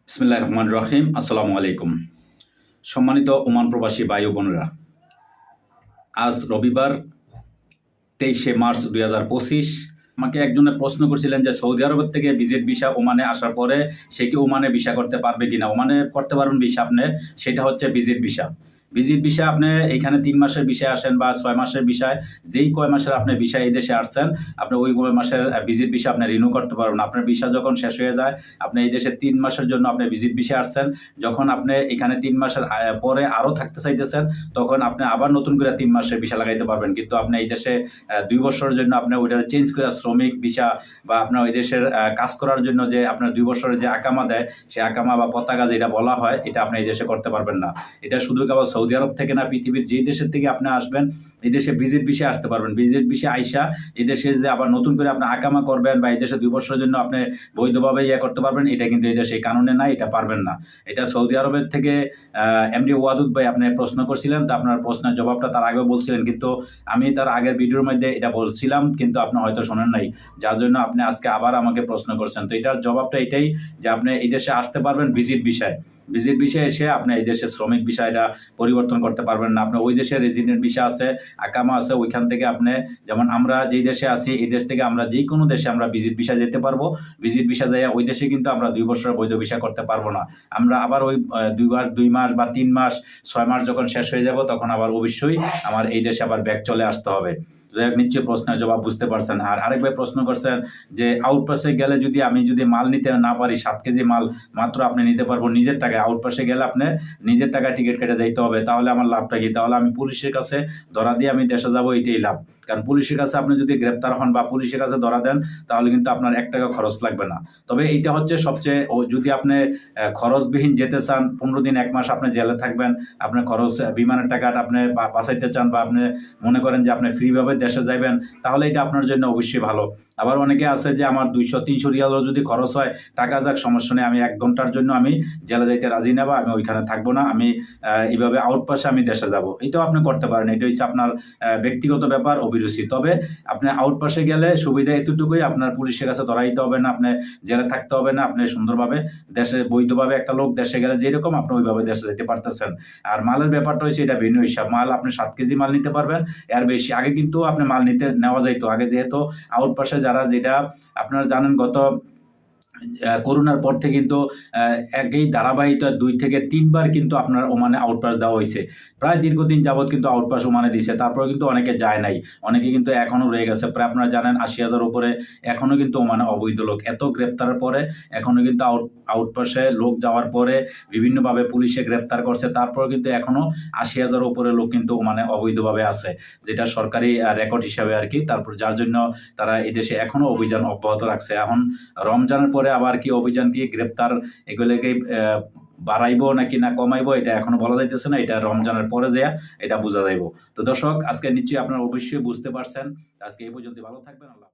বিসমিল্লাহির রহমানির রহিম। আসসালামু আলাইকুম। সম্মানিত ওমান প্রবাসী ভাই ও বোনেরা, আজ রবিবার 23শে মার্চ 2025। আমাকে একজনে প্রশ্ন করছিলেন যে সৌদি আরবের থেকে ভিজিট ভিসা ওমানে আসার পরে সে কি ওমানে ভিসা করতে পারবে কিনা। ওমানে করতে পারবেন ভিসা আপনি, সেটা হচ্ছে ভিজিট ভিসা। ভিজিট ভিসা আপনি এখানে 3 মাসের ভিসায় আসেন বা 6 মাসের ভিসায়, যেই কয় মাসের আপনি ভিসা এই দেশে আসছেন, আপনি ওই কয় মাসের ভিজিট ভিসা আপনি রিনিউ করতে পারবেন। আপনার ভিসা যখন শেষ হয়ে যায়, আপনি এই দেশে 3 মাসের জন্য আপনি ভিজিট ভিসা আসছেন, যখন আপনি এখানে 3 মাসের পরে আরও থাকতে চাইতেছেন, তখন আপনি আবার নতুন করে 3 মাসের ভিসা লাগাইতে পারবেন। কিন্তু আপনি এই দেশে 2 বছরের জন্য আপনি ওইটা চেঞ্জ করে শ্রমিক ভিসা বা আপনার ওই দেশের কাজ করার জন্য যে আপনার 2 বছরের যে আকামা দেয়, সে আকামা বা পতাকা যেটা বলা হয়, এটা আপনি এই দেশে করতে পারবেন না। এটা শুধু কেবল সৌদি আরব থেকে না, পৃথিবীর যে দেশের থেকে আপনি আসবেন এই দেশে ভিজিট ভিসা আসতে পারবেন। ভিজিট ভিসা আইসা এই দেশে যে আবার নতুন করে আপনি আকামা করবেন বা এই দেশে 2 বছরের জন্য আপনি বৈধভাবে করতে পারবেন, এটা কিন্তু এই দেশে কানুনে নাই, এটা পারবেন না। এটা সৌদি আরবের থেকে এমডি ওয়াদুদ ভাই আপনি প্রশ্ন করছিলেন, তো আপনার প্রশ্নের জবাবটা তার আগেও বলছিলেন, কিন্তু আমি তার আগের ভিডিওর মধ্যে এটা বলছিলাম, কিন্তু আপনি হয়তো শোনেন নাই, যার জন্য আপনি আজকে আবার আমাকে প্রশ্ন করছেন। তো এটার জবাবটা এটাই যে আপনি এই দেশে আসতে পারবেন ভিজিট ভিসায়। ভিজিট ভিসা এসে আপনি এই দেশের শ্রমিক বিষয়টা পরিবর্তন করতে পারবেন না। আপনার ওই দেশের রেজিডেন্ট ভিসা আছে, আকামা আছে, ওইখান থেকে আপনি, যেমন আমরা যেই দেশে আছি, এই দেশ থেকে আমরা যে কোনো দেশে আমরা ভিজিট ভিসা যেতে পারবো। ভিজিট ভিসা যায় ওই দেশে কিন্তু আমরা 2 বছরের বৈধ ভিসা করতে পারবো না। আমরা আবার ওই 2 মাস বা 3 মাস 6 মাস যখন শেষ হয়ে যাব, তখন আবার অবশ্যই আমার এই দেশে আবার ব্যাক চলে আসতে হবে। নিশ্চয়ই প্রশ্নের জবাব বুঝতে পারছেন। আর আরেক ভাই প্রশ্ন করছেন যে আউটপাসে গেলে আমি যদি মাল নিতে না পারি, 7 কেজি মাল মাত্র আপনি নিতে পারবো নিজের টাকায়, আউটপাসে গেলে আপনি নিজের টাকায় টিকিট কেটে যাইতে হবে, তাহলে আমার লাভটা কি? তাহলে আমি পুলিশের কাছে ধরা দিয়ে আমি দেশে যাবো, এটাই লাভ। কারণ পুলিশের কাছে আপনি যদি গ্রেপ্তার হন বা পুলিশের কাছে ধরা দেন, তাহলে কিন্তু আপনার 1 টাকা খরচ লাগবে না। তবে এইটা হচ্ছে সবচেয়ে, যদি আপনি খরচবিহীন যেতে চান, 15 দিন 1 মাস আপনি জেলে থাকবেন, আপনার খরচ বিমানের টাকাটা আপনি বাঁচাইতে চান, বা আপনি মনে করেন যে আপনি ফ্রিভাবে দেশে যাবেন, তাহলে এটা আপনার জন্য অবশ্যই ভালো। আবার অনেকে আছে যে আমার 200-300 রিয়ালও যদি খরচ হয়, টাকা যাক, সমস্যা নেই, আমি 1 ঘন্টার জন্য আমি জেলে যাইতে রাজি নেব, আমি ওইখানে থাকবো না, আমি এইভাবে আউটপাসে আমি দেশে যাব। এটাও আপনি করতে পারেন, এটা হচ্ছে আপনার ব্যক্তিগত ব্যাপার, অভিরুচি। তবে আপনি আউটপাসে গেলে সুবিধা এতটুকুই, আপনার পুলিশের কাছে ধরাইতে হবে না, আপনি জেলে থাকতে হবে না, আপনি সুন্দরভাবে দেশে বৈধভাবে একটা লোক দেশে গেলে যেরকম আপনি ওইভাবে দেশে যেতে পারতেছেন। আর মালের ব্যাপারটা হচ্ছে এটা ভিন্ন হিসাব। মাল আপনি 7 কেজি মাল নিতে পারবেন, এর বেশি। আগে কিন্তু আপনি মাল নেওয়া যাইতো, আগে যেহেতু আউটপাসে যারা, যেটা আপনারা জানেন, গত করোনার পর থেকে কিন্তু একই ধারাবাহিকতা 2 থেকে 3 বার কিন্তু আপনার ওমানে আউটপাস দেওয়া হয়েছে। প্রায় দীর্ঘদিন যাবৎ কিন্তু আউটপাস ওমানে দিছে, তারপরে কিন্তু অনেকে যায় নাই, অনেকে কিন্তু এখনও রয়ে গেছে। প্রায় আপনারা জানেন 80,000 উপরে এখনও কিন্তু ওমানে অবৈধ লোক। এত গ্রেপ্তারের পরে এখনও কিন্তু আউটপাসে লোক যাওয়ার পরে বিভিন্নভাবে পুলিশে গ্রেপ্তার করছে, তারপরে কিন্তু এখনও 80,000 উপরে লোক কিন্তু ওমানে অবৈধভাবে আছে, যেটা সরকারি রেকর্ড হিসাবে আর কি। তারপর যার জন্য তারা এই দেশে এখনও অভিযান অব্যাহত রাখছে। এখন রমজানের পরে আবার কি অভিযান, কি গ্রেপ্তার, এগুলোকে বাড়াইবো নাকি না কমাইবো, এটা এখনো বলা যাইতেছে না। এটা রমজানের পরে দেয়া, এটা বোঝা যাইব। তো দর্শক, আজকে নিশ্চয়ই আপনারা অবশ্যই বুঝতে পারছেন। আজকে এই পর্যন্ত, ভালো থাকবেন। আল্লাহ।